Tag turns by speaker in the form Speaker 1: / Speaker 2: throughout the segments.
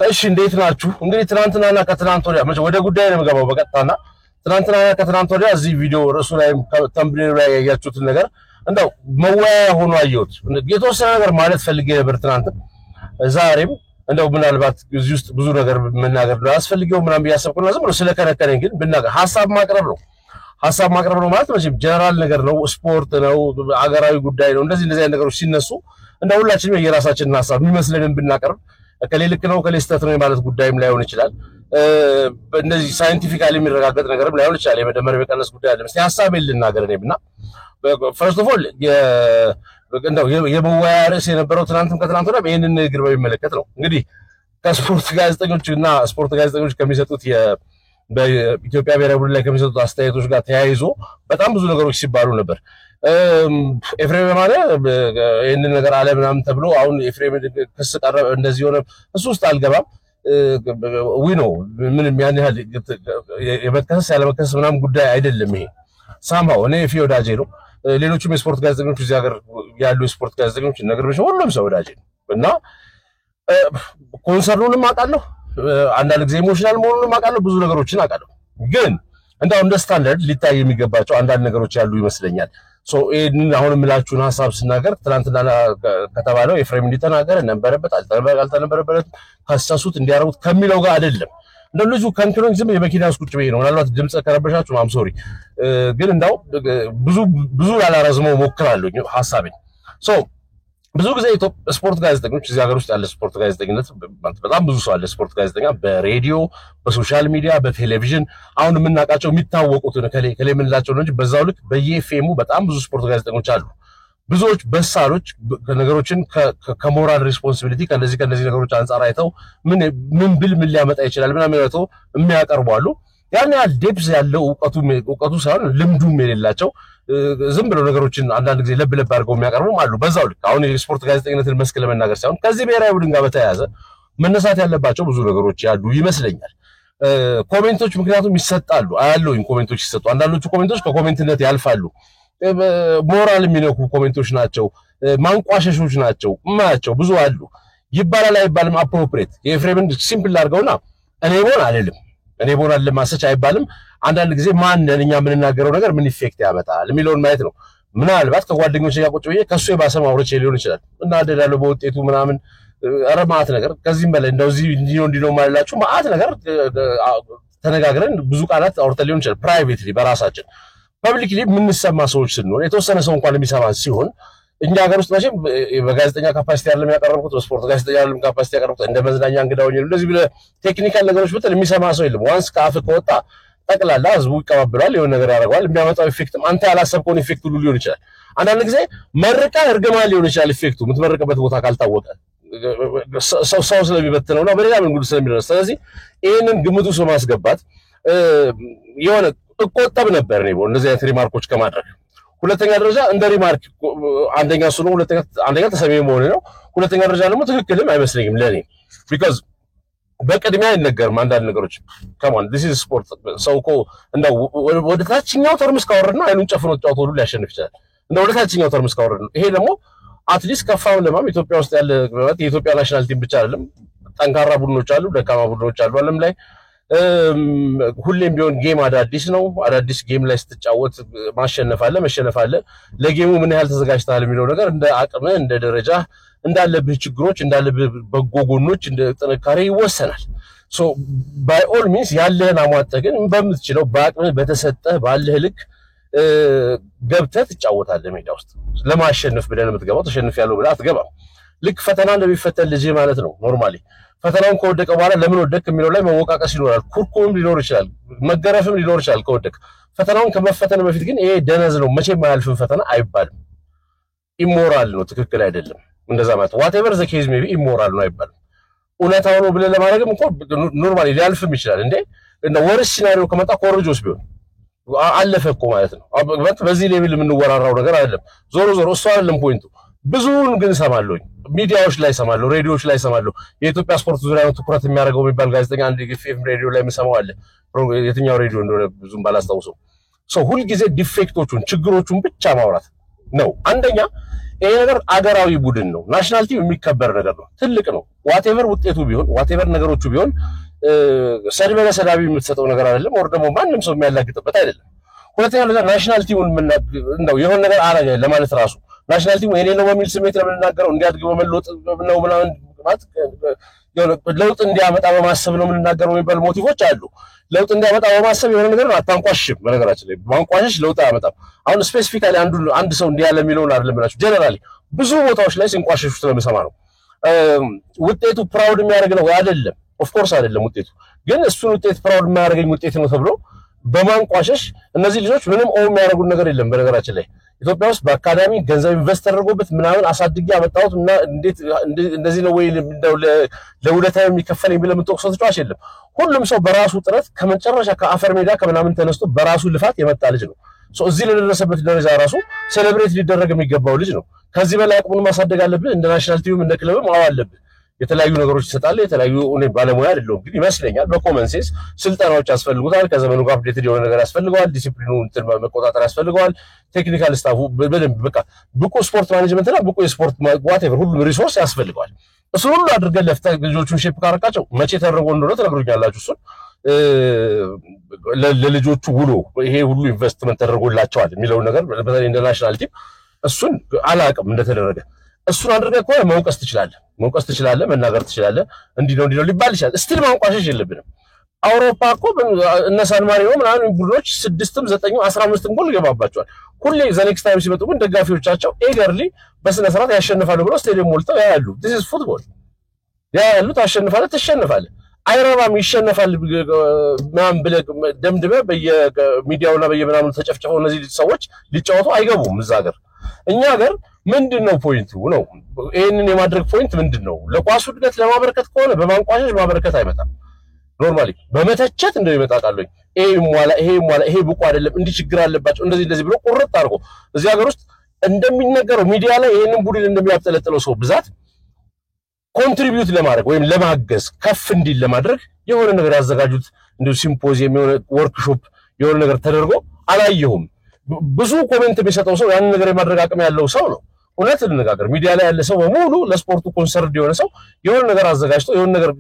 Speaker 1: እሺ እንዴት ናችሁ? እንግዲህ ትናንትናና ከትናንት ወዲያ ወደ ጉዳይ ነው የምገባው በቀጥታና ትናንትናና ከትናንት ወዲያ እዚህ ቪዲዮ ርዕሱ ላይ ተምብኔሉ ላይ ያያችሁትን ነገር እንደው መወያያ ሆኖ አየሁት። የተወሰነ ነገር ማለት ፈልጌ ነበር ትናንት ዛሬም እንደው ምናልባት እዚህ ውስጥ ብዙ ነገር መናገር ነው ያስፈልገው ምናምን ያሰብኩና ዝም ብሎ ስለከነከነኝ ግን ብናገር ሐሳብ ማቅረብ ነው ማለት ነው። ጀነራል ነገር ነው፣ ስፖርት ነው፣ አገራዊ ጉዳይ ነው። እንደዚህ ነገሮች ሲነሱ እንደው ሁላችንም የራሳችንን ሐሳብ የሚመስለንን ብናቀርብ ከሌልክ ነው ከሌስተት ነው ማለት ጉዳይም ላይሆን ይችላል። እንደዚህ ሳይንቲፊካሊ የሚረጋገጥ ነገርም ላይሆን ይችላል። የመደመር በቀነስ ጉዳይ አይደለም። እስቲ ሐሳቤን ልናገር እኔና ፈርስት ኦፍ ኦል እንደው የመወያያ ርዕስ የነበረው ትናንትም ከትናንት ወዲያ ይሄንን ንግግር በሚመለከት ነው። እንግዲህ ከስፖርት ጋዜጠኞችና ስፖርት ጋዜጠኞች ከሚሰጡት በኢትዮጵያ ብሔራዊ ቡድን ላይ ከሚሰጡት አስተያየቶች ጋር ተያይዞ በጣም ብዙ ነገሮች ሲባሉ ነበር። ኤፍሬም ማለት ይሄንን ነገር አለ ምናምን ተብሎ አሁን ኤፍሬም ክስ ቀረበ እንደዚህ ሆነ እሱ ውስጥ አልገባም። ነው ምንም ያን ያህል የመከሰስ ያለመከሰስ ምናምን ጉዳይ አይደለም። ይሄ ሳምሃው እኔ ፊ ወዳጄ ነው። ሌሎችም የስፖርት ጋዜጠኞች እዚህ ሀገር ያሉ የስፖርት ጋዜጠኞች ነገሮች ሁሉም ሰው ወዳጄ ነው እና ኮንሰርኑንም አውቃለሁ፣ አንዳንድ ጊዜ ኢሞሽናል መሆኑንም አውቃለሁ፣ ብዙ ነገሮችን አውቃለሁ። ግን እንደው እንደ ስታንዳርድ ሊታይ የሚገባቸው አንዳንድ ነገሮች ያሉ ይመስለኛል። ይሄን አሁን የምላችሁን ሐሳብ ስናገር ትናንትና ከተባለው ኤፍሬም እንዲተናገር ነበረበት አልተነበረበት ካሳሱት እንዲያረጉት ከሚለው ጋር አይደለም። እንደው ልጁ ከንክሎኝ ዝም የመኪና ውስጥ ቁጭ ብዬ ነው። ምናልባት ድምጽ ከረበሻችሁ ማም ሶሪ። ግን እንደው ብዙ ላላረዝመው ሞክራለሁ ሐሳቤን። ብዙ ጊዜ ስፖርት ጋዜጠኞች እዚህ ሀገር ውስጥ ያለ ስፖርት ጋዜጠኝነት በጣም ብዙ ሰው አለ። ስፖርት ጋዜጠኛ በሬዲዮ፣ በሶሻል ሚዲያ፣ በቴሌቪዥን አሁን የምናውቃቸው የሚታወቁትን ከሌ የምንላቸው ነው እንጂ በዛው ልክ በየኤፍኤሙ በጣም ብዙ ስፖርት ጋዜጠኞች አሉ። ብዙዎች በሳሎች ነገሮችን ከሞራል ሪስፖንሲቢሊቲ ከነዚህ ነገሮች አንፃር አይተው ምን ብል ምን ሊያመጣ ይችላል ምናምን አይተው የሚያቀርቡ አሉ። ያን ያህል ዴፕስ ያለው እውቀቱ ሳይሆን ልምዱም የሌላቸው ዝም ብለው ነገሮችን አንዳንድ ጊዜ ለብ አድርገው የሚያቀርቡም አሉ። በዛው ልክ አሁን የስፖርት ጋዜጠኝነትን መስክ ለመናገር ሳይሆን ከዚህ ብሔራዊ ቡድን ጋር በተያያዘ መነሳት ያለባቸው ብዙ ነገሮች ያሉ ይመስለኛል። ኮሜንቶች ምክንያቱም ይሰጣሉ አያለውኝ ኮሜንቶች ይሰጡ። አንዳንዶቹ ኮሜንቶች ከኮሜንትነት ያልፋሉ። ሞራል የሚነኩ ኮሜንቶች ናቸው፣ ማንቋሸሾች ናቸው፣ ማያቸው ብዙ አሉ። ይባላል አይባልም አፕሮፕሪየት የኤፍሬምን ሲምፕል አድርገውና እኔ ቦን ለማሰች አይባልም። አንዳንድ ጊዜ ማንነን እኛ የምንናገረው ነገር ምን ኢፌክት ያመጣል የሚለውን ማየት ነው። ምናልባት ከጓደኞች ጋር ቁጭ ብዬ ከሱ የባሰ ማውረቼ ሊሆን ይችላል እና አደዳለው በውጤቱ ምናምን ረማት ነገር ከዚህም በላይ እንደዚህ እንዲኖ ማለላችሁ ማአት ነገር ተነጋግረን ብዙ ቃላት አውርተን ሊሆን ይችላል። ፕራይቬትሊ በራሳችን ፐብሊክሊ የምንሰማ ሰዎች ስንሆን የተወሰነ ሰው እንኳን የሚሰማን ሲሆን እኛ ሀገር ውስጥ መቼም በጋዜጠኛ ካፓሲቲ አይደለም ያቀረብኩት፣ በስፖርት ጋዜጠኛ አይደለም ካፓሲቲ ያቀረብኩት፣ እንደ መዝናኛ እንግዳው ነው። እንደዚህ ብለ ቴክኒካል ነገሮች ብትል የሚሰማ ሰው የለም። ዋንስ ከአፍ ከወጣ ጠቅላላ ህዝቡ ይቀበላል፣ የሆነ ነገር ያደርጋል። የሚያመጣው ኢፌክትም አንተ ያላሰብከውን ኢፌክት ሁሉ ሊሆን ይችላል። አንዳንድ ጊዜ መርቃ እርግማን ሊሆን ይችላል ኢፌክቱ የምትመርቅበት ቦታ ካልታወቀ ሰው ስለሚበትነውና በሌላ መንገድ ስለሚደርስ። ስለዚህ ይሄንን ግምቱ ውስጥ ማስገባት የሆነ እቆጠብ ነበር ነው እንደዚህ አይነት ሪማርኮች ከማድረግ። ሁለተኛ ደረጃ እንደ ሪማርክ አንደኛ እሱ ነው፣ አንደኛ ተሰሚ መሆን ነው። ሁለተኛ ደረጃ ደግሞ ትክክልም አይመስለኝም ለኔ ቢኮዝ በቅድሚያ አይነገርም አንዳንድ ነገሮች ከማን this is sport ሰው እኮ እንደው ወደ ታችኛው ተርምስ ካወረድና አይኑን ጨፍኖ ተጫውቶ ሁሉ ሊያሸንፍ ይችላል። እንደው ወደ ታችኛው ተርምስ ካወረድና ይሄ ደግሞ አትሊስት ከፋው ለማም ኢትዮጵያ ውስጥ ያለ የኢትዮጵያ ናሽናል ቲም ብቻ አይደለም፣ ጠንካራ ቡድኖች አሉ፣ ደካማ ቡድኖች አሉ ዓለም ላይ። ሁሌም ቢሆን ጌም አዳዲስ ነው። አዳዲስ ጌም ላይ ስትጫወት ማሸነፍ አለ መሸነፍ አለ። ለጌሙ ምን ያህል ተዘጋጅተሃል የሚለው ነገር እንደ አቅም እንደ ደረጃ እንዳለብህ ችግሮች እንዳለብህ በጎ ጎኖች እንደ ጥንካሬ ይወሰናል። ባይ ኦል ሚንስ ያለህን አሟጠህ ግን በምትችለው በአቅም በተሰጠህ ባለህ ልክ ገብተህ ትጫወታለህ። ሜዳ ውስጥ ለማሸነፍ ብለህ የምትገባው ተሸንፊያለሁ ብለህ አትገባም። ልክ ፈተና እንደሚፈተን ልጅ ማለት ነው። ኖርማሊ ፈተናውን ከወደቀ በኋላ ለምን ወደቅ የሚለው ላይ መወቃቀስ ይኖራል፣ ኩርኩም ሊኖር ይችላል፣ መገረፍም ሊኖር ይችላል ከወደቅ። ፈተናውን ከመፈተን በፊት ግን ይሄ ደነዝ ነው መቼም ማያልፍም ፈተና አይባልም። ኢሞራል ነው፣ ትክክል አይደለም እንደዛ ማለት whatever the case maybe ኢሞራል ነው አይባልም። እውነታው ነው ብለህ ለማድረግም እንኳን ኖርማሊ ሊያልፍም ይችላል። እንደ ወርስ ሲናሪዮ ከመጣ ኮርጆስ ቢሆን አለፈ እኮ ማለት ነው። በዚህ ሌቭል የምንወራራው ነገር አይደለም። ዞሮ እሱ አይደለም ፖይንቱ። ብዙውን ግን ሰማለሁኝ ሚዲያዎች ላይ ሰማለሁ፣ ሬዲዮዎች ላይ ሰማለሁ። የኢትዮጵያ ስፖርት ዙሪያ ነው ትኩረት የሚያደርገው የሚባል ጋዜጠኛ አንድ ኤፍኤም ሬዲዮ ላይ የምሰማው አለ። የትኛው ሬዲዮ እንደሆነ ብዙም ባላስታውሰው። ሁል ጊዜ ዲፌክቶቹን ችግሮቹን ብቻ ማውራት ነው። አንደኛ ይሄ ነገር አገራዊ ቡድን ነው ናሽናል ቲም የሚከበር ነገር ነው ትልቅ ነው ዋትኤቨር ውጤቱ ቢሆን ዋትኤቨር ነገሮቹ ቢሆን ሰድበለ ሰዳቢ የምትሰጠው ነገር አይደለም ወር ደግሞ ማንንም ሰው የሚያላግጥበት አይደለም ሁለተኛ ነገር ናሽናል ቲሙን እንደው የሆነ ነገር አረገ ለማለት ራሱ ናሽናል ቲሙ የኔ ነው በሚል ስሜት ለምንናገረው እንዲያድግ በመለወጥ ነው ምናምን ማለት ለውጥ እንዲያመጣ በማሰብ ነው የምንናገረው የሚባል ሞቲቮች አሉ ለውጥ እንዲያመጣ በማሰብ የሆነ ነገር አታንቋሽም በነገራችን ላይ ማንቋሽሽ ለውጥ አያመጣም አሁን ስፔሲፊካሊ አንድ ሰው እንዲያለ የሚለውን አይደለም ብላችሁ ጀነራሊ ብዙ ቦታዎች ላይ ሲንቋሽሹ ስለምሰማ ነው ውጤቱ ፕራውድ የሚያደርግ ነው አይደለም ኦፍ ኮርስ አይደለም ውጤቱ ግን እሱን ውጤት ፕራውድ የሚያደርገኝ ውጤት ነው ተብሎ በማንቋሸሽ እነዚህ ልጆች ምንም የሚያደርጉት ነገር የለም በነገራችን ላይ ኢትዮጵያ ውስጥ በአካዳሚ ገንዘብ ኢንቨስት ተደርጎበት ምናምን አሳድጌ ያመጣሁት እና እንዴት እንደዚህ ነው ወይ ለውለታ የሚከፈለኝ ብለ የምትወቅሰው ተጫዋች የለም ሁሉም ሰው በራሱ ጥረት ከመጨረሻ ከአፈር ሜዳ ከምናምን ተነስቶ በራሱ ልፋት የመጣ ልጅ ነው እዚህ ለደረሰበት ደረጃ ራሱ ሴሌብሬት ሊደረግ የሚገባው ልጅ ነው ከዚህ በላይ አቅሙን ማሳደግ አለብህ እንደ ናሽናል ቲም እንደ ክለብ ማው አለብህ የተለያዩ ነገሮች ይሰጣል የተለያዩ ባለሙያ አይደለም ግን ይመስለኛል በኮመን ሴንስ ስልጠናዎች ያስፈልጉታል ከዘመኑ ጋር አፕዴትድ የሆነ ነገር ያስፈልገዋል ዲሲፕሊኑን መቆጣጠር ያስፈልገዋል ቴክኒካል ስታፉ በደንብ በቃ ብቁ ስፖርት ማኔጅመንት እና ብቁ የስፖርት ዋትኤቨር ሁሉ ሪሶርስ ያስፈልገዋል እሱ ሁሉ አድርገን ለፍታ ልጆቹን ሼፕ ካረካቸው መቼ ተደረገው እንደሆነ ተነግሮኛላችሁ እሱ ለልጆቹ ውሎ ይሄ ሁሉ ኢንቨስትመንት ተደርጎላቸዋል የሚለው ነገር በተለይ ኢንተርናሽናል ቲም እሱን አላቀም እንደተደረገ እሱን አድርገህ እኮ መውቀስ ትችላለህ መናገር ትችላለህ እንዲህ ነው ሊባል ይችላል ስቲል ማንቋሸሽ የለብንም አውሮፓ እኮ እነ ሳን ማሪኖ ምናምን ቡድኖች 6ም 9ም 15ም ጎል ገባባቸዋል ሁሌ ዘኔክስ ታይም ሲመጡ ግን ደጋፊዎቻቸው ኤገርሊ በስነ ስርዓት ያሸንፋሉ ብለው ስቴዲየም ሞልተው ያያሉ this is football ያያሉ ተሸንፋለህ አይረባም ይሸነፋል ምናምን ብለህ ደምድመህ በየሚዲያውና በየምናምን ተጨፍጨፈው እነዚህ ሰዎች ሊጫወቱ አይገቡም እዛ ሀገር እኛ ሀገር ምንድነው ፖይንቱ ነው ይሄንን የማድረግ ፖይንት ምንድነው ለኳሱ እድገት ለማበረከት ከሆነ በማንቋሸሽ ማበረከት አይመጣም ኖርማሊ በመተቸት እንደሚመጣ ቃልኝ ይሄ ብቁ አይደለም እንዲህ ችግር አለባቸው እንደዚህ ብሎ ቁርጥ አድርጎ እዚህ ሀገር ውስጥ እንደሚነገረው ሚዲያ ላይ ይሄንን ቡድን እንደሚያጠለጥለው ሰው ብዛት ኮንትሪቢዩት ለማድረግ ወይም ለማገዝ ከፍ እንዲል ለማድረግ የሆነ ነገር ያዘጋጁት እንደ ሲምፖዚየም የሆነ ወርክሾፕ የሆነ ነገር ተደርጎ አላየሁም ብዙ ኮሜንት የሚሰጠው ሰው ያን ነገር የማድረግ አቅም ያለው ሰው ነው እውነት ልንነጋገር ሚዲያ ላይ ያለ ሰው በሙሉ ለስፖርቱ ኮንሰርድ የሆነ ሰው የሆነ ነገር አዘጋጅቶ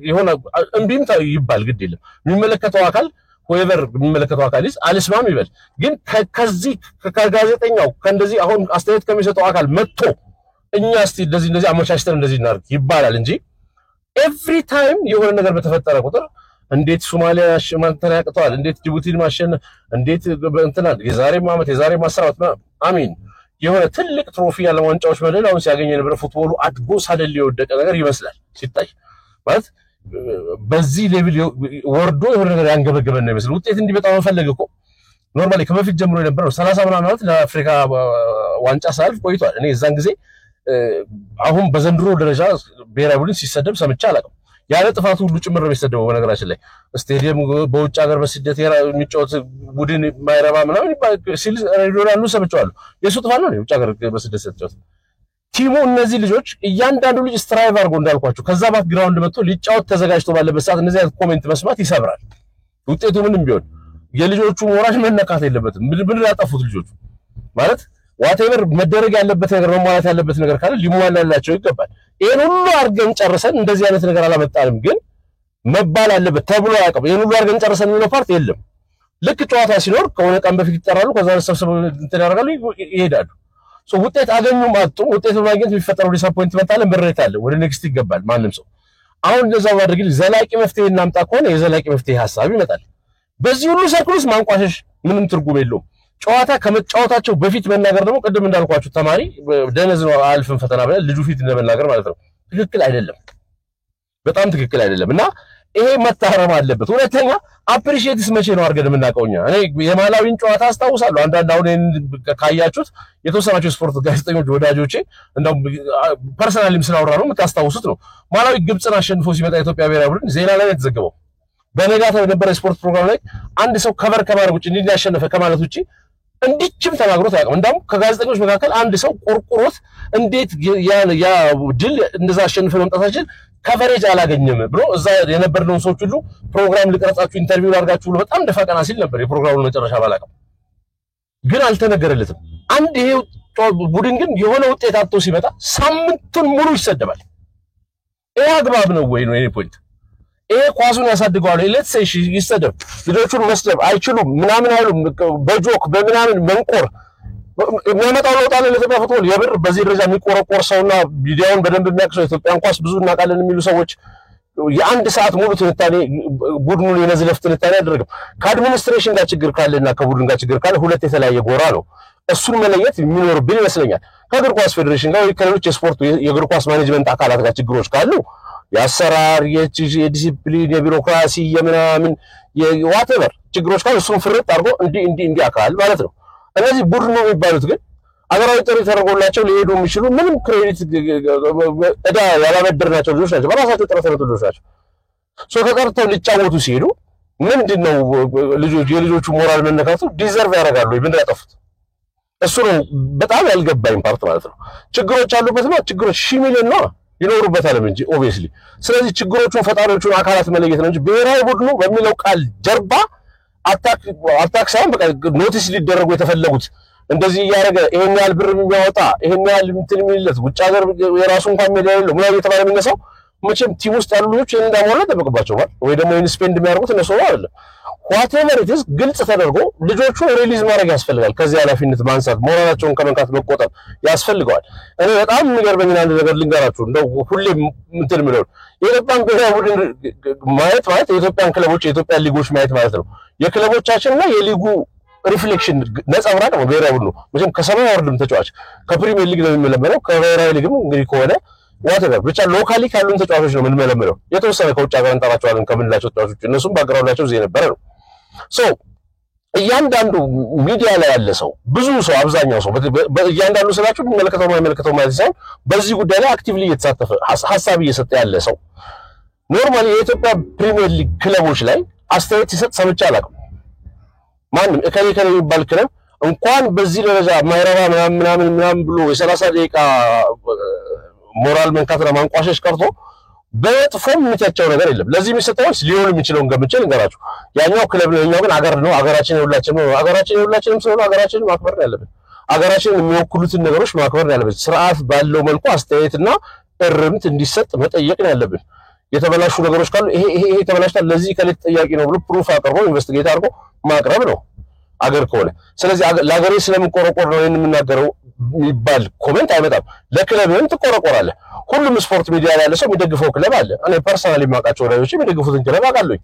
Speaker 1: የሆነ እንቢም ይባል ግድ የለም የሚመለከተው አካል whoever የሚመለከተው አካል አልስማም ይበል ግን ከዚህ ከጋዜጠኛው ከእንደዚህ አሁን አስተያየት ከሚሰጠው አካል መጥቶ እኛ እስቲ እንደዚህ አመቻችተን እንደዚህ እናርግ ይባላል እንጂ ኤቭሪ ታይም የሆነ ነገር በተፈጠረ ቁጥር እንዴት ሶማሊያ ማንተና ያቅተዋል እንዴት ጅቡቲን ማሸነ እንዴት እንትና የዛሬ ማሰራት አሚን የሆነ ትልቅ ትሮፊ ያለ ዋንጫዎች መደላውን ሲያገኝ የነበረ ፉትቦሉ አድጎ ሳደል የወደቀ ነገር ይመስላል ሲታይ ማለት በዚህ ሌቭል ወርዶ የሆነ ነገር ያንገበገበ ነው ይመስል ውጤት እንዲበጣ መፈለግ እኮ ኖርማሊ ከበፊት ጀምሮ የነበረው 30 ምናምን ዓመት ለአፍሪካ ዋንጫ ሳልፍ ቆይቷል እኔ እዛን ጊዜ አሁን በዘንድሮ ደረጃ ብሔራዊ ቡድን ሲሰደብ ሰምቼ አላውቅም ያለ ጥፋቱ ሁሉ ጭምር ነው የሚሰደበው በነገራችን ላይ ስቴዲየም በውጭ ሀገር በስደት የሚጫወት ቡድን ማይረባ ምናምን ሲል ሬዲዮላሉ ሰምቻለሁ የሱ ጥፋት ነው ውጭ ሀገር በስደት ሲጫወት ቲሙ እነዚህ ልጆች እያንዳንዱ ልጅ ስትራይቭ አድርጎ እንዳልኳችሁ ከዛ ባክግራውንድ መጥቶ ሊጫወት ተዘጋጅቶ ባለበት ሰዓት እነዚህ አይነት ኮሜንት መስማት ይሰብራል ውጤቱ ምንም ቢሆን የልጆቹ ሞራል መነካት የለበትም ምን ያጠፉት ልጆቹ ማለት ዋትኤቨር መደረግ ያለበት ነገር መሟላት ያለበት ነገር ካለ ሊሟላላቸው ይገባል ይሄን ሁሉ አርገን ጨርሰን እንደዚህ አይነት ነገር አላመጣንም ግን መባል አለበት ተብሎ ያቀም ይሄን ሁሉ አርገን ጨርሰን ነው ፓርት የለም ልክ ጨዋታ ሲኖር ከሆነ ቀን በፊት ይጠራሉ ከዛ ሰብስበው እንትን ያደርጋሉ ይሄዳሉ ሶ ውጤት አገኙም አጡ ውጤት በማግኘት የሚፈጠረው ዲስአፖይንትመንት አለ ምሬት አለ ወደ ኔክስት ይገባል ማንንም ሰው አሁን እንደዛ ማድረግ ዘላቂ መፍትሄ እናምጣ ከሆነ የዘላቂ መፍትሄ ሐሳብ ይመጣል በዚህ ሁሉ ሰርክልስ ማንቋሸሽ ምንም ትርጉም የለውም ጨዋታ ከመጫወታቸው በፊት መናገር ደግሞ ቅድም እንዳልኳችሁ ተማሪ ደነዝ ነው አልፈን ፈተና ብለ ልጁ ፊት እንደመናገር ማለት ነው ትክክል አይደለም በጣም ትክክል አይደለም እና ይሄ መታረም አለበት ሁለተኛ አፕሪሺየትስ መቼ ነው አርገን የምናቀውኛ እኔ የማላዊን ጨዋታ አስታውሳለሁ አንዳንድ አሁን ካያችሁት የተወሰናቸው ስፖርት ጋዜጠኞች ወዳጆቼ እንደው ፐርሰናሊም ስላወራ ነው የምታስታውሱት ነው ማላዊ ግብጽን አሸንፎ ሲመጣ ኢትዮጵያ ብሔራዊ ቡድን ዜና ላይ ተዘገበው በነጋታው የነበረ ስፖርት ፕሮግራም ላይ አንድ ሰው ከቨር ከማድረግ ውጪ እንዲህ ያሸነፈ ከማለት ውጪ እንዲችም ተናግሮት ያውቃል እንደውም ከጋዜጠኞች መካከል አንድ ሰው ቆርቆሮት እንዴት ያ ድል እንደዛ አሸንፈ መምጣታችን ከቨሬጅ አላገኘም ብሎ እዛ የነበርነው ሰዎች ሁሉ ፕሮግራም ልቀርጻችሁ ኢንተርቪው ላርጋችሁ ብሎ በጣም ደፋቀና ሲል ነበር የፕሮግራሙን መጨረሻ ባላቀም ግን አልተነገረለትም አንድ ይሄ ቡድን ግን የሆነ ውጤት አጥቶ ሲመጣ ሳምንቱን ሙሉ ይሰደባል። ይሄ አግባብ ነው ወይ ነው የኔ ፖይንት። ይሄ ኳሱን ያሳድገዋል። ሌትስ ሴይ ይሰደብ፣ ልጆቹን መስደብ አይችሉም ምናምን አይሉም፣ በጆክ በምናምን መንቆር የሚያመጣው ለውጥ አለ ለኢትዮጵያ ፉትቦል። የብር በዚህ ደረጃ የሚቆረቆር ሰውና ሚዲያውን በደንብ የሚያክሰው ኢትዮጵያን ኳስ ብዙ እናቃለን የሚሉ ሰዎች የአንድ ሰዓት ሙሉ ትንታኔ ቡድኑን የነዝለፍ ትንታኔ አደረገም። ከአድሚኒስትሬሽን ጋር ችግር ካለና ከቡድን ጋር ችግር ካለ ሁለት የተለያየ ጎራ ነው። እሱን መለየት የሚኖርብን ይመስለኛል። ከእግር ኳስ ፌዴሬሽን ጋር ከሌሎች የስፖርት የእግር ኳስ ማኔጅመንት አካላት ጋር ችግሮች ካሉ የአሰራር የዲሲፕሊን የቢሮክራሲ የምናምን የዋቴቨር ችግሮች ካሉ እሱን ፍርጥ አድርጎ እንዲህ አካል ማለት ነው። እነዚህ ቡድኑ የሚባሉት ግን አገራዊ ጥሪ ተደርጎላቸው ሊሄዱ የሚችሉ ምንም ክሬዲት እዳ ያላበደርናቸው ልጆች ናቸው። በራሳቸው ጥረት ልጆች ናቸው። ከቀርተው ሊጫወቱ ሲሄዱ ምንድነው የልጆቹ ሞራል መነካቱ ዲዘርቭ ያደርጋሉ ወይ? ምንድን ያጠፉት? እሱ ነው በጣም ያልገባኝ ፓርት ማለት ነው። ችግሮች አሉበት ነው። ችግሮች ሺህ ሚሊዮን ነው ይኖሩበታል እንጂ ኦብቪየስሊ። ስለዚህ ችግሮቹን ፈጣሪዎቹን አካላት መለየት ነው እንጂ ብሔራዊ ቡድኑ በሚለው ቃል ጀርባ አታክ ሳይሆን በቃ ኖቲስ ሊደረጉ የተፈለጉት እንደዚህ ያረገ ይሄን ያህል ብር የሚያወጣ ይሄን ያህል እንትን የሚልለት ውጭ ሀገር የራሱ እንኳን ሜዳ የሌለው ምን እየተባለ የሚነሳው መቼም ቲም ውስጥ ያሉ ልጆች እንዳሞላ ተበቅባቸዋል ወይ ደግሞ ኢንስፔንድ የሚያደርጉት እነሱ አይደለም። ዋቴቨር ኢት ኢዝ ግልጽ ተደርጎ ልጆቹ ሪሊዝ ማድረግ ያስፈልጋል። ከዚህ ኃላፊነት ማንሳት ሞራላቸውን ከመንካት መቆጠብ ያስፈልገዋል። እኔ በጣም የሚገርመኝ አንድ ነገር ልንገራችሁ። እንደው ሁሌም እንትን ምለው የኢትዮጵያን ብሔራዊ ቡድን ማየት ማለት የኢትዮጵያን ክለቦች የኢትዮጵያን ሊጎች ማየት ማለት ነው። የክለቦቻችንና የሊጉ ሪፍሌክሽን ነጸብራቅ ነው ብሔራዊ ቡድኑ። መቼም ከሰማይ ወርድም ተጫዋች ከፕሪሚየር ሊግ ነው የሚመለመለው፣ ከብሔራዊ ሊግም እንግዲህ ከሆነ ዋቴቨር ብቻ ሎካሊ ካሉን ተጫዋቾች ነው የምንመለመለው። የተወሰነ ከውጭ ሀገር እንጠራቸዋለን ከምንላቸው ተጫዋቾች እነሱም ባግራውንዳቸው እዚህ የነበረ ነው። እያንዳንዱ ሚዲያ ላይ ያለ ሰው ብዙ ሰው አብዛኛው ሰው እያንዳንዱ ስላችሁ የሚመለከተው ማይመለከተው ማለት ሳይሆን በዚህ ጉዳይ ላይ አክቲቭሊ እየተሳተፈ ሐሳብ እየሰጠ ያለ ሰው ኖርማሊ የኢትዮጵያ ፕሪሚየር ሊግ ክለቦች ላይ አስተያየት ሲሰጥ ሰምቼ አላውቅም። ማንም እከሌ የሚባል ክለብ እንኳን በዚህ ደረጃ ማይረባ ምናምን ብሎ የ30 ደቂቃ ሞራል መንካትና ማንቋሸሽ ቀርቶ በጥፎም የሚተቸው ነገር የለም። ለዚህ የሚሰጠው ሊሆን የሚችለውን ገምቼ ልንገራችሁ። ያኛው ክለብ ነው፣ ያኛው ግን አገር ነው። አገራችን የሁላችንም ነው። አገራችን የሁላችንም ስለሆነ አገራችንን ማክበር ነው ያለብን። አገራችንን የሚወክሉትን ነገሮች ማክበር ነው ያለብን። ስርዓት ባለው መልኩ አስተያየትና እርምት እንዲሰጥ መጠየቅ ነው ያለብን። የተበላሹ ነገሮች ካሉ ይሄ ተበላሽቷል፣ ለዚህ ከሌት ጠያቂ ነው ብሎ ፕሩፍ አቅርቦ ኢንቨስቲጌት አድርጎ ማቅረብ ነው አገር ከሆነ። ስለዚህ ለአገሬ ስለምንቆረቆር ነው የምናገረው የሚባል ኮሜንት አይመጣም። ለክለብህም ትቆረቆራለህ። ሁሉም ስፖርት ሚዲያ ላይ ያለ ሰው የሚደግፈው ክለብ አለ። እኔ ፐርሰናሊ የማውቃቸው ወዳጆች የሚደግፉትን ክለብ አውቃለሁ።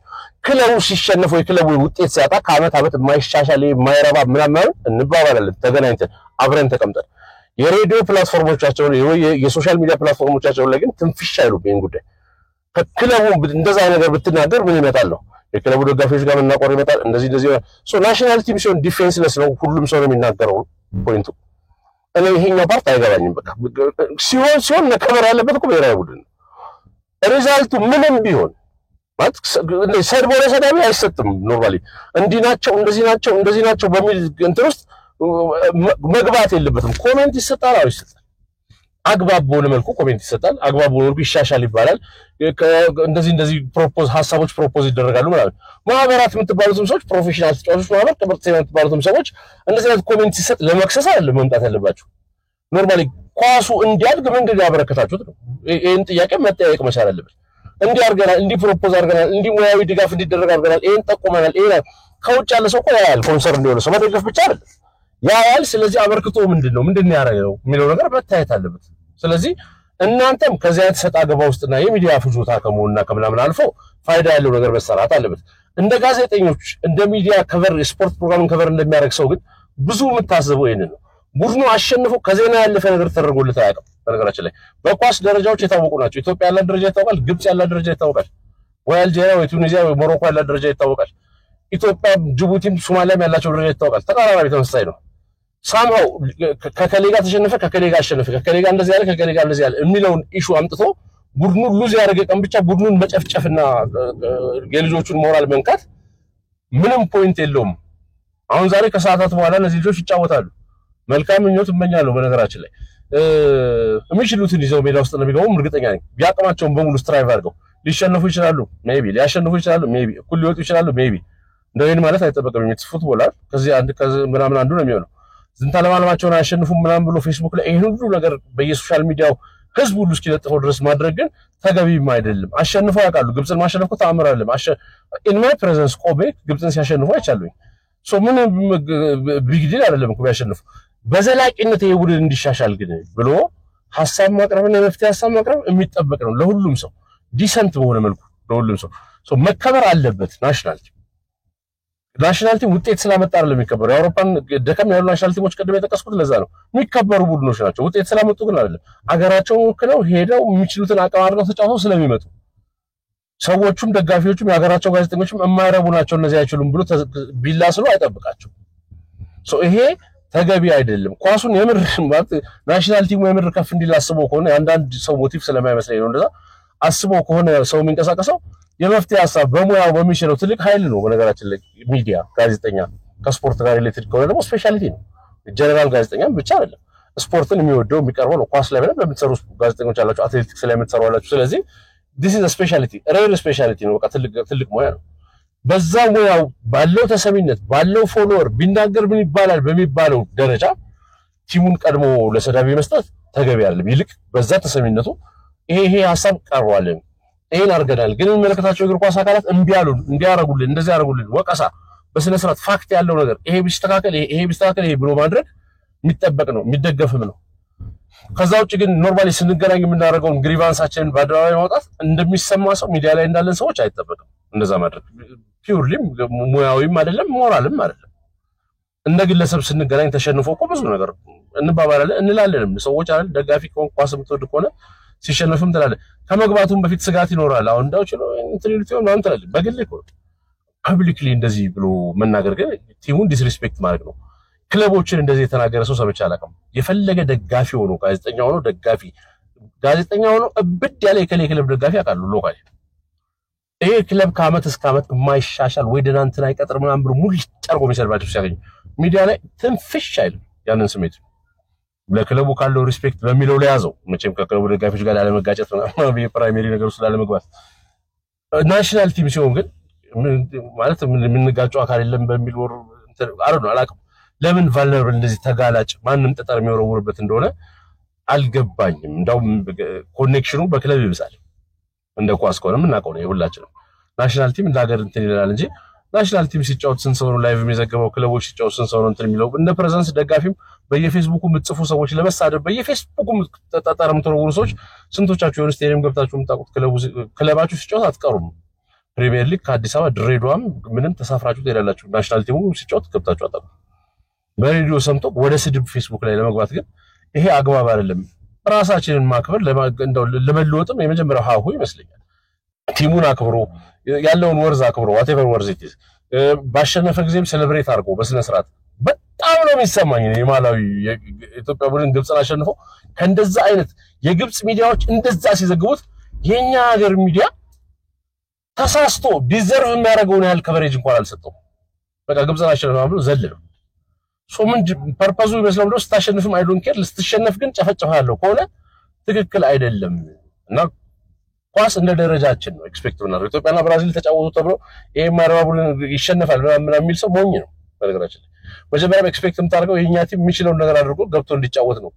Speaker 1: ክለቡ ሲሸነፍ ወይ ክለቡ ውጤት ሲያጣ ከዓመት ዓመት የማይሻሻል የማይረባ ምናምን እንባባላለን። ተገናኝተን አብረን ተቀምጠን የሬዲዮ ፕላትፎርሞቻቸው የሶሻል ሚዲያ ፕላትፎርሞቻቸው ላይ ግን ትንፍሽ አይሉም። ይሄን ጉዳይ ከክለቡ እንደዛ ነገር ብትናገር ምን ይመጣል ነው የክለቡ ደጋፊዎች ጋር መናቆር ይመጣል። እንደዚህ ናሽናል ቲም ሲሆን ዲፌንስለስ ነው፣ ሁሉም ሰው ነው የሚናገረው ፖይንቱ። እኔ ይሄኛው ፓርት አይገባኝም። በቃ ሲሆን መከበር ያለበት እኮ ብሔራዊ ቡድን ነው። ሪዛልቱ ምንም ቢሆን ማለት ሰድቦ ለሰዳቢ አይሰጥም። ኖርማሊ እንዲህ ናቸው እንደዚህ ናቸው በሚል እንትን ውስጥ መግባት የለበትም። ኮሜንት ይሰጣል፣ አዎ ይሰጣል። አግባብ በሆነ መልኩ ኮሜንት ይሰጣል፣ አግባብ በሆነ መልኩ ይሻሻል ይባላል። እንደዚህ ሐሳቦች ፕሮፖዝ ይደረጋሉ ማለት ማህበራት የምትባሉትም ሰዎች ፕሮፌሽናል ተጫዋቾች ማህበር ትምህርት የምትባሉትም ሰዎች እንደዚህ አይነት ኮሜንት ሲሰጥ ለመክሰስ አይደለም መምጣት ያለባችሁ። ኖርማሊ ኳሱ እንዲያድግ ምንድን ያበረከታችሁት ነው? ይሄን ጥያቄ መጠያየቅ መቻል አለበት። እንዲህ አድርገናል፣ እንዲህ ፕሮፖዝ አድርገናል፣ እንዲህ ሙያዊ ድጋፍ እንዲደረግ አድርገናል፣ ይሄን ጠቁመናል። ይሄ ከውጭ ያለ ሰው እኮ ያያል። ኮንሰርን እንዲሆነ ሰው መደገፍ ብቻ አይደለም ያያል። ስለዚህ አበርክቶ ምንድነው ያደረገው የሚለው ነገር መታየት አለበት። ስለዚህ እናንተም ከዚህ አይነት ሰጣ ገባ ውስጥና የሚዲያ ፍጆታ ከመሆንና ከምናምን አልፎ ፋይዳ ያለው ነገር መሰራት አለበት። እንደ ጋዜጠኞች እንደ ሚዲያ ከቨር ስፖርት ፕሮግራምን ከቨር እንደሚያደርግ ሰው ግን ብዙ የምታስበው ይሄንን ነው። ቡድኑ አሸንፎ ከዜና ያለፈ ነገር ተደርጎለት አያውቅም። በነገራችን ላይ በኳስ ደረጃዎች የታወቁ ናቸው። ኢትዮጵያ ያላት ደረጃ ይታወቃል፣ ግብጽ ያላት ደረጃ ይታወቃል፣ ወይ አልጄሪያ ወይ ቱኒዚያ ወይ ሞሮኮ ያላት ደረጃ ይታወቃል። ኢትዮጵያ ጅቡቲም ሶማሊያም ያላቸው ደረጃ ይታወቃል። ተቃራኒ ተመሳሳይ ነው። ሳምሃው ከከሌ ጋር ተሸነፈ፣ ከከሌ ጋር አሸነፈ፣ ከከሌ ጋር እንደዚህ ያለ፣ ከከሌ ጋር እንደዚህ ያለ የሚለውን ኢሹ አምጥቶ ቡድኑ ሉዝ ያደረገ ቀን ብቻ ቡድኑን መጨፍጨፍና የልጆቹን ሞራል መንካት ምንም ፖይንት የለውም። አሁን ዛሬ ከሰዓታት በኋላ እነዚህ ልጆች ይጫወታሉ። መልካም ምኞት እመኛለሁ። በነገራችን ላይ የሚችሉትን ይዘው ሜዳ ውስጥ ነው የሚገቡም እርግጠኛ ነኝ። ቢያቅማቸውን በሙሉ ስትራይቭ አድርገው ሊሸነፉ ይችላሉ፣ ሜቢ ሊያሸንፉ ይችላሉ፣ ሜቢ እኩል ሊወጡ ይችላሉ፣ ሜቢ እንደዚህ ማለት አይጠበቅም። ፉትቦል አይደል? ከዚህ ምናምን አንዱ ነው የሚሆነው። ዝንታለም ዓለማቸውን አያሸንፉም ምናምን ብሎ ፌስቡክ ላይ ይሄን ሁሉ ነገር በየሶሻል ሚዲያው ህዝብ ሁሉ እስኪለጥፈው ድረስ ማድረግ ግን ተገቢም አይደለም። አሸንፈው ያውቃሉ። ግብጽን ማሸነፍ እኮ ተአምር አይደለም። ኢን ማይ ፕሬዘንስ ቆሜ ግብጽን ሲያሸንፉ አይቻሉኝ። ሶ ምን ቢግ ዲል አይደለም እኮ ቢያሸንፉ። በዘላቂነት ይሄ ቡድን እንዲሻሻል ግን ብሎ ሐሳብ ማቅረብና የመፍትሄ ሐሳብ ማቅረብ የሚጠበቅ ነው ለሁሉም ሰው ዲሰንት በሆነ መልኩ ለሁሉም ሰው። ሶ መከበር አለበት ናሽናል ቲም ውጤት ስላመጣ አይደለም የሚከበረው። የአውሮፓን ደከም ያሉ ናሽናል ቲሞች ቀደም የተጠቀስኩት ለዛ ነው የሚከበሩ ቡድኖች ናቸው። ውጤት ስላመጡ ግን አይደለም አገራቸውን ወክለው ሄደው የሚችሉትን አቅም አድርገው ተጫውተው ስለሚመጡ ሰዎቹም ደጋፊዎቹም የሀገራቸው ጋዜጠኞችም የማይረቡ ናቸው እነዚህ አይችሉም ብሎ ቢላ ስሎ አይጠብቃቸው። ሶ ይሄ ተገቢ አይደለም። ኳሱን የምር ማለት ናሽናል ቲሙ የምር ከፍ እንዲል አስበው ከሆነ አንዳንድ ሰው ሞቲቭ ስለማይመስለኝ ነው እንደዛ አስበው ከሆነ ሰው የሚንቀሳቀሰው የመፍትሄ ሐሳብ በሙያው በሚችለው ትልቅ ኃይል ነው። በነገራችን ላይ ሚዲያ ጋዜጠኛ ከስፖርት ጋር ሪሌትድ ከሆነ ደግሞ ስፔሻሊቲ ነው። ጀነራል ጋዜጠኛም ብቻ አይደለም ስፖርትን የሚወደው የሚቀርበው ነው። ኳስ ላይ በምትሰሩ ጋዜጠኞች አላችሁ፣ አትሌቲክስ ላይ የምትሰሩ አላችሁ። ስለዚህ this is a specialty ሬር ስፔሻሊቲ ነው። በቃ ትልቅ ሙያ ነው። በዛ ሙያው ባለው ተሰሚነት ባለው ፎሎወር ቢናገር ምን ይባላል በሚባለው ደረጃ ቲሙን ቀድሞ ለሰዳቢ መስጠት ተገቢ አይደለም። ይልቅ በዛ ተሰሚነቱ ይሄ ሐሳብ ቀርቧል ይሄን አርገናል ግን መለከታቸው እግር ኳስ አካላት እንዲያሉን እንዲያረጉልን እንደዚህ ያረጉልን ወቀሳ በስነ ስርዓት ፋክት ያለው ነገር ይሄ ቢስተካከል ይሄ ብሎ ማድረግ የሚጠበቅ ነው የሚደገፍም ነው። ከዛ ውጪ ግን ኖርማሊ ስንገናኝ የምናደርገውን ግሪቫንሳችንን በአደባባይ ማውጣት እንደሚሰማ ሰው ሚዲያ ላይ እንዳለን ሰዎች አይጠበቅም። እንደዛ ማድረግ ፒውርሊ ሙያዊም አይደለም ሞራልም አይደለም። እንደ ግለሰብ ስንገናኝ ተሸንፎ እኮ ብዙ ነገር እንባባላለን እንላለንም ሰዎች አይደል ደጋፊ ኳስ የምትወድ ከሆነ ሲሸነፍም ትላለህ ከመግባቱም በፊት ስጋት ይኖራል። አሁን እንዳው ችሎ ኢንትሪሊቲው ነው አንተ አይደል በግል እኮ ፐብሊክሊ እንደዚህ ብሎ መናገር ግን ቲሙን ዲስሪስፔክት ማድረግ ነው። ክለቦችን እንደዚህ የተናገረ ሰው ሰምቼ አላውቅም። የፈለገ ደጋፊ ሆኖ ጋዜጠኛ ሆኖ እብድ ያለ የክለብ ደጋፊ አቃሉ ሎካል ይሄ ክለብ ከአመት እስከ አመት የማይሻሻል ወይ ደናንተን አይቀጥር ምናምን ብሎ ሙሉ ጨርቆ የሚሰልባቸው ሲያገኝ ሚዲያ ላይ ትንፍሽ አይልም። ያንን ስሜት ለክለቡ ካለው ሪስፔክት በሚለው ላይ ያዘው። መቼም ከክለቡ ደጋፊዎች ጋር ያለመጋጨት ምናምን የፕራይመሪ ነገር ስላለ መግባት ናሽናል ቲም ሲሆን ግን ማለት የምንጋጨው አካል የለም በሚል ወር አላውቅም። ለምን ቫልነራብል እንደዚህ ተጋላጭ ማንም ጠጠር የሚወረውርበት እንደሆነ አልገባኝም። እንዳውም ኮኔክሽኑ በክለብ ይብሳል። እንደ ኳስ ከሆነ ምናቀው ነው ሁላችንም ናሽናል ቲም እንዳገር እንትን ይላል እንጂ ናሽናል ቲም ሲጫወት ስንት ሰው ነው ላይቭ የሚዘገበው? ክለቦች ሲጫወት ስንት ሰው ነው እንትን የሚለው? እንደ ፕሬዘንስ ደጋፊም በየፌስቡኩ ምጽፉ ሰዎች ለመሳደብ በየፌስቡኩ ተጣጣረ የምትወረውሩ ሰዎች ስንቶቻችሁ የሆነ ስቴዲየም ገብታችሁ የምታውቁት ክለባችሁ ሲጫወት አትቀሩም። ፕሪሚየር ሊግ ከአዲስ አበባ ድሬዳዋም ምንም ተሳፍራችሁ ትሄዳላችሁ። ናሽናል ቲሙ ሲጫወት ገብታችሁ አታውቁም። በሬዲዮ ሰምቶ ወደ ስድብ ፌስቡክ ላይ ለመግባት ግን ይሄ አግባብ አይደለም። ራሳችንን ማክበር ለመለወጥም የመጀመሪያው ሀሁ ይመስለኛል። ቲሙን አክብሮ ያለውን ወርዝ አክብሮ whatever ወርዝ it is ባሸነፈ ጊዜም ሴሌብሬት አድርጎ በስነ ስርዓት በጣም ነው የሚሰማኝ። የማላዊ የኢትዮጵያ ቡድን ግብጽን አሸንፎ ከእንደዛ አይነት የግብጽ ሚዲያዎች እንደዛ ሲዘግቡት የኛ ሀገር ሚዲያ ተሳስቶ ዲዘርቭ የሚያደርገውን ያህል ከቨሬጅ እንኳን አልሰጠው። በቃ ግብጽን አሸንፎ ብሎ ዘለለው ምን ፐርፐዙ ይመስላል ብሎ ስታሸንፍም አይ ዶንት ኬር ልስትሸነፍ ግን ጨፈጨፋለሁ ከሆነ ትክክል አይደለም። እና ኳስ እንደ ደረጃችን ነው ኤክስፔክት ብናደርገው ኢትዮጵያና ብራዚል ተጫወቱ ተብሎ ይሄ ማራባቡን ይሸነፋል ምናምን የሚል ሰው ሞኝ ነው። በነገራችን መጀመሪያ ኤክስፔክት የምታደርገው የኛ ቲም የሚችለው ነገር አድርጎ ገብቶ እንዲጫወት ነው።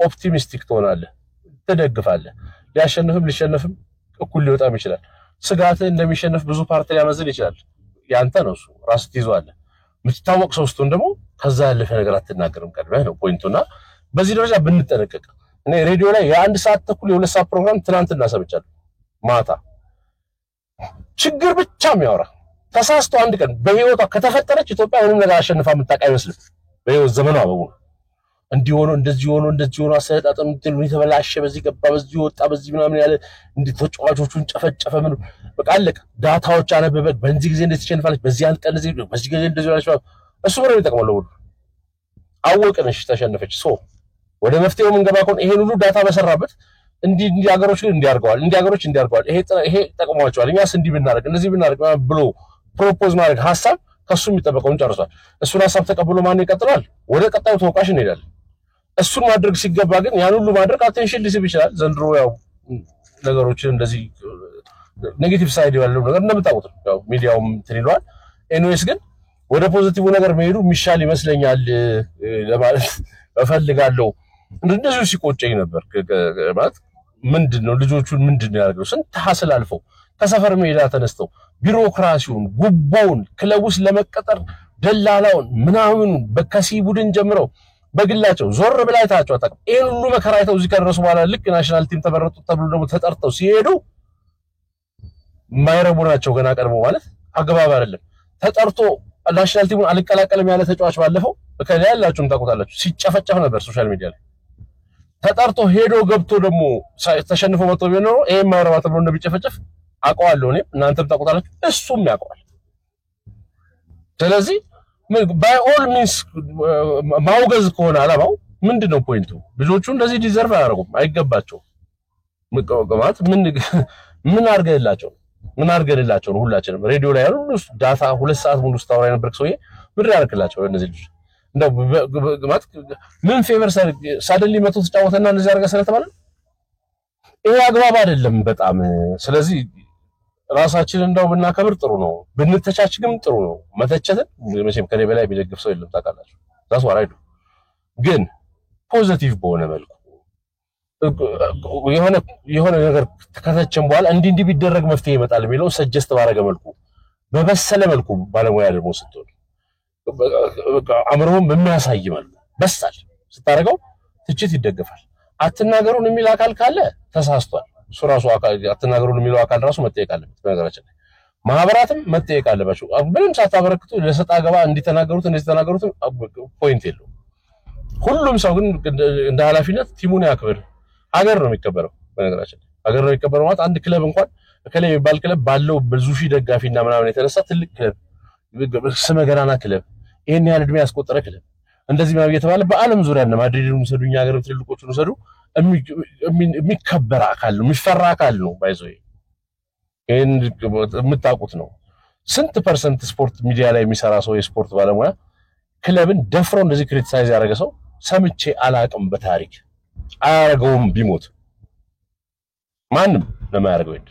Speaker 1: ኦፕቲሚስቲክ ትሆናለህ፣ ትደግፋለህ። ሊያሸንፍም ሊሸነፍም እኩል ሊወጣም ይችላል። ስጋት እንደሚሸነፍ ብዙ ፓርቲ ሊያመዝል ይችላል። ያንተ ነው እሱ ራስህ ትይዟለህ። ምትታወቅ ሰው ስትሆን ደግሞ ከዛ ያለፈ ነገር አትናገርም። ቀድመህ ነው ፖይንቱና በዚህ ደረጃ ብንጠነቀቅ። እኔ ሬዲዮ ላይ የ1 ሰዓት ተኩል የ2 ሰዓት ፕሮግራም ትናንትና ሰምቻለሁ። ማታ ችግር ብቻ የሚያወራ ተሳስቶ አንድ ቀን በህይወቷ ከተፈጠረች ኢትዮጵያ ምንም ነገር አሸንፋ የምታውቅ አይመስልም። በህይወት ዘመኗ በሙሉ እንዲሆኑ እንደዚህ ሆኖ አሰጣጣም እንትሉ የተበላሸ በዚህ ገባ በዚህ ወጣ በዚህ ምናምን ያለ እንዴ ተጫዋቾቹን ጨፈጨፈ ምን በቃ አለቀ። ዳታዎች አነበበ በእንዚህ ጊዜ እንዴት ተሸንፋለች በዚህ አንድ ቀን በዚህ ጊዜ እንደዚህ ያለች እሱ ምንም ይጠቅማል። አወቅንሽ ተሸነፈች ሶ ወደ መፍትሄው ምን ገባ ኮን ይሄን ሁሉ ዳታ በሰራበት እንዲህ ሀገሮች ግን እንዲያርገዋል ይሄ ተጠቅሟቸዋል። እኛስ እንዲህ ብናደርግ እንደዚህ ብናደርግ ብሎ ፕሮፖዝ ማድረግ ሐሳብ ከሱ የሚጠበቀውን ጨርሷል። እሱን ሐሳብ ተቀብሎ ማን ይቀጥላል? ወደ ቀጣዩ ተወቃሽ እንሄዳለን። እሱን ማድረግ ሲገባ ግን ያን ሁሉ ማድረግ አቴንሽን ሊስብ ይችላል። ዘንድሮ ያው ነገሮችን እንደዚህ ኔጌቲቭ ሳይድ ያለው ነገር እንደምታውቁት ያው ሚዲያውም እንትን ይሏል። ኤኒዌይስ ግን ወደ ፖዚቲቭ ነገር መሄዱ የሚሻል ይመስለኛል ለማለት እፈልጋለሁ። እንደዚህ ሲቆጨኝ ነበር ማለት ምንድነው ልጆቹን ምንድነው ያደርገው ስንት ሐስል አልፈው ከሰፈር ሜዳ ተነስተው ቢሮክራሲውን ጉቦውን ክለቡስ ለመቀጠር ደላላውን ምናምን በከሲ ቡድን ጀምረው በግላቸው ዞር ብላይታቸው አጣቀም ይሄን ሁሉ መከራይተው እዚህ ከደረሱ በኋላ ልክ ናሽናል ቲም ተመረጡ ተብሎ ደግሞ ተጠርተው ሲሄዱ ማይረቡ ናቸው ገና ቀርቦ ማለት አግባብ አይደለም። ተጠርቶ ናሽናል ቲሙን አልቀላቀልም ያለ ተጫዋች ባለፈው በከላይ ያላችሁም ታውቁታላችሁ ሲጨፈጨፍ ነበር ሶሻል ሚዲያ ላይ። ተጠርቶ ሄዶ ገብቶ ደግሞ ተሸንፎ መጥቶ ቢኖር ይሄ ማይረባ ተብሎ እንደሚጨፈጨፍ አውቀዋለሁ እኔ እናንተም ታውቁታላችሁ እሱም ያውቀዋል። ስለዚህ by all means ማውገዝ ከሆነ አላማው ምንድነው ፖይንቱ? ልጆቹ እንደዚህ ዲዘርቭ አያደርጉም አይገባቸውም። ማለት ምን አርገላቸው ነው ሁላችንም ሬዲዮ ላይ ያሉ ዳታ 2 ሰዓት ሙሉ ስታወራ የነበርክ ሰውዬ ምን ያርክላቸው እነዚህ ልጆች እንደው ማለት ምን ፌቨር ሳደንሊ መቶ ተጫወተና እንደዚህ አርጋ ስለተባለ ይሄ አግባብ አይደለም በጣም። ስለዚህ ራሳችንን እንደው ብናከብር ጥሩ ነው ብንተቻችግም ጥሩ ነው። መተቸትን መቼም ከኔ በላይ ቢደግፍ ሰው የለም ታውቃላችሁ። ዛስ ዋራይዱ ግን ፖዚቲቭ በሆነ መልኩ የሆነ ነገር ከተቸም በኋላ እንዲህ ቢደረግ መፍትሄ ይመጣል የሚለው ሰጀስት ባረገ መልኩ በበሰለ መልኩ ባለሙያ ደግሞ ስትሆን አምሮም በሚያሳይ መልኩ በሳል ስታረጋው ትችት ይደገፋል። አትናገሩን የሚል አካል ካለ ተሳስቷል። ሱራሱ አካል አትናገሩን የሚለው አካል ራሱ መጠየቅ አለበት። በነገራችን ላይ ማህበራትም መጠየቅ አለባቸው። ምንም ሳታበረክቱ ለሰጣ ገባ እንዲተናገሩት እንደዚህ ተናገሩት ፖይንት የለው። ሁሉም ሰው ግን እንደ ኃላፊነት ቲሙን ያክብር። ሀገር ነው የሚከበረው። በነገራችን ሀገር ነው የሚከበረው ማለት አንድ ክለብ እንኳን ከላይ የሚባል ክለብ ባለው ብዙ ሺህ ደጋፊና ምናምን የተነሳ ትልቅ ክለብ ስመ ገናና ክለብ ይሄን ያህል እድሜ ያስቆጠረ ክለብ እንደዚህ ማለት የተባለ በአለም ዙሪያ እና ማድሪድን ሰዱኛ ሀገር ትልልቆቹን ሰዱ የሚከበር አካል ነው የሚፈራ አካል ነው። ባይዘው ይሄን የምታውቁት ነው። ስንት ፐርሰንት ስፖርት ሚዲያ ላይ የሚሰራ ሰው የስፖርት ባለሙያ ክለብን ደፍሮ እንደዚህ ክሪቲሳይዝ ያደረገ ሰው ሰምቼ አላቅም በታሪክ አያረገውም። ቢሞት ማንም ለማያረገው ይድ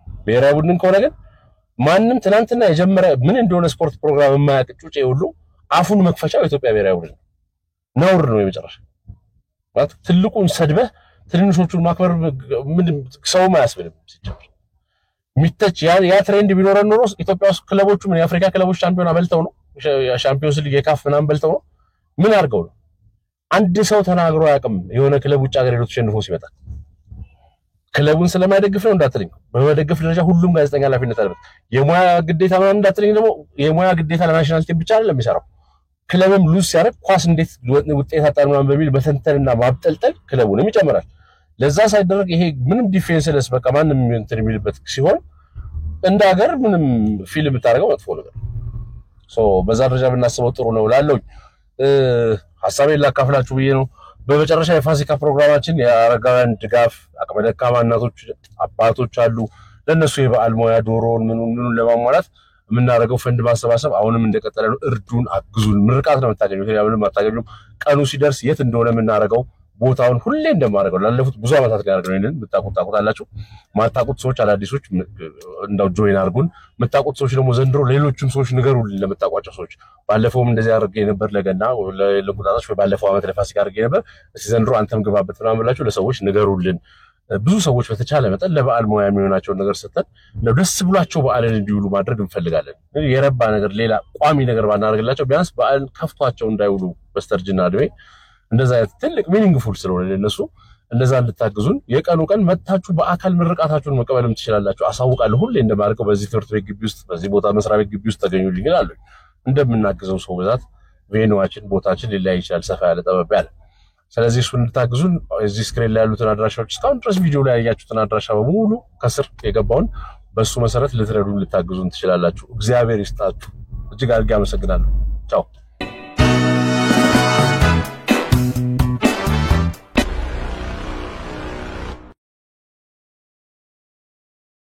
Speaker 1: ብሔራዊ ቡድን ከሆነ ግን ማንም ትናንትና የጀመረ ምን እንደሆነ ስፖርት ፕሮግራም የማያውቅ ጩጬ ሁሉ አፉን መክፈቻው ኢትዮጵያ ብሔራዊ ቡድን ነውር ነው የመጨረሻ ማለት ትልቁን ሰድበህ ትንንሾቹን ማክበር ምን ሰው ማያስብልም ሲጀምር ሚተች ያ ትሬንድ ቢኖረን ኖሮ ኢትዮጵያ ውስጥ ክለቦቹ ምን የአፍሪካ ክለቦች ቻምፒዮና በልተው ነው ሻምፒዮንስ ሊግ የካፍ ምናምን በልተው ነው ምን አድርገው ነው አንድ ሰው ተናግሮ ያቅም የሆነ ክለብ ውጭ ሀገር ሄዶ ተሸንፎ ሲመጣ ክለቡን ስለማይደግፍ ነው እንዳትልኝ። በመደገፍ ደረጃ ሁሉም ጋዜጠኛ ኃላፊነት አለበት። የሙያ ግዴታ ምናምን እንዳትልኝ ደግሞ የሙያ ግዴታ ለናሽናል ቲም ብቻ አይደለም የሚሰራው። ክለብም ሉዝ ሲያደርግ ኳስ እንዴት ውጤት አጣን ምናምን በሚል መተንተንና ማብጠልጠል ክለቡንም ይጨምራል። ለዛ ሳይደረግ ይሄ ምንም ዲፌንስለስ በቃ ማንም እንትን የሚልበት ሲሆን እንደ ሀገር ምንም ፊልም ብታረጋው መጥፎ ነገር በዛ ደረጃ ብናስበው ጥሩ ነው እላለሁ። ሐሳቤን ላካፍላችሁ ብዬ ነው። በመጨረሻ የፋሲካ ፕሮግራማችን የአረጋውያን ድጋፍ አቅመ ደካማ እናቶች አባቶች አሉ ለነሱ የበዓል ሞያ ዶሮን ምኑን ለማሟላት የምናደርገው ፈንድ ማሰባሰብ አሁንም እንደቀጠለ ነው። እርዱን፣ አግዙን። ምርቃት ነው የምታገኙት። ያምንም አታገኙም። ቀኑ ሲደርስ የት እንደሆነ የምናደርገው ቦታውን ሁሌ እንደማደርገው ላለፉት ብዙ አመታት ጋር አድርገን የምታውቁታላችሁ። ማታውቁት ሰዎች አዳዲሶች እንደው ጆይን አድርጉን። የምታውቁት ሰዎች ደግሞ ዘንድሮ ሌሎችም ሰዎች ንገሩልን። ለምታውቋቸው ሰዎች ባለፈውም እንደዚህ አድርጌ ነበር ለገና ለጉዳታች ባለፈው አመት ለፋሲካ አድርጌ ነበር እስቲ ዘንድሮ አንተም ግባበት ምናምን ብላችሁ ለሰዎች ንገሩልን። ብዙ ሰዎች በተቻለ መጠን ለበዓል ሞያ የሚሆናቸውን ነገር ሰጥተን ነው ደስ ብሏቸው በዓልን እንዲውሉ ማድረግ እንፈልጋለን። የረባ ነገር ሌላ ቋሚ ነገር ባናደርግላቸው ቢያንስ በዓል ከፍቷቸው እንዳይውሉ በስተርጅና እድሜ እንደዛ ትልቅ ሚኒንግፉል ስለሆነ ለነሱ እንደዛ እንድታግዙን የቀኑ ቀን መጣችሁ በአካል ምርቃታችሁን መቀበልም ትችላላችሁ። አሳውቃለሁ ሁሌ እንደማርከው በዚህ ትምህርት ቤት ግቢ ውስጥ በዚህ ቦታ መስሪያ ቤት ግቢ ውስጥ ተገኙልኝ ይላል። እንደምናግዘው ሰው ብዛት ቬኑዋችን ቦታችን ሊለያይ ይችላል ሰፋ ያለ ጠበብ ያለ። ስለዚህ እሱን እንድታግዙን እዚህ ስክሪን ላይ ያሉትን አድራሻዎች እስካሁን ድረስ ቪዲዮ ላይ ያያችሁትን አድራሻ በሙሉ ከስር የገባውን በሱ መሰረት ልትረዱን ልታግዙን ትችላላችሁ። እግዚአብሔር ይስጣችሁ። እጅግ አድርጌ አመሰግናለሁ። ቻው።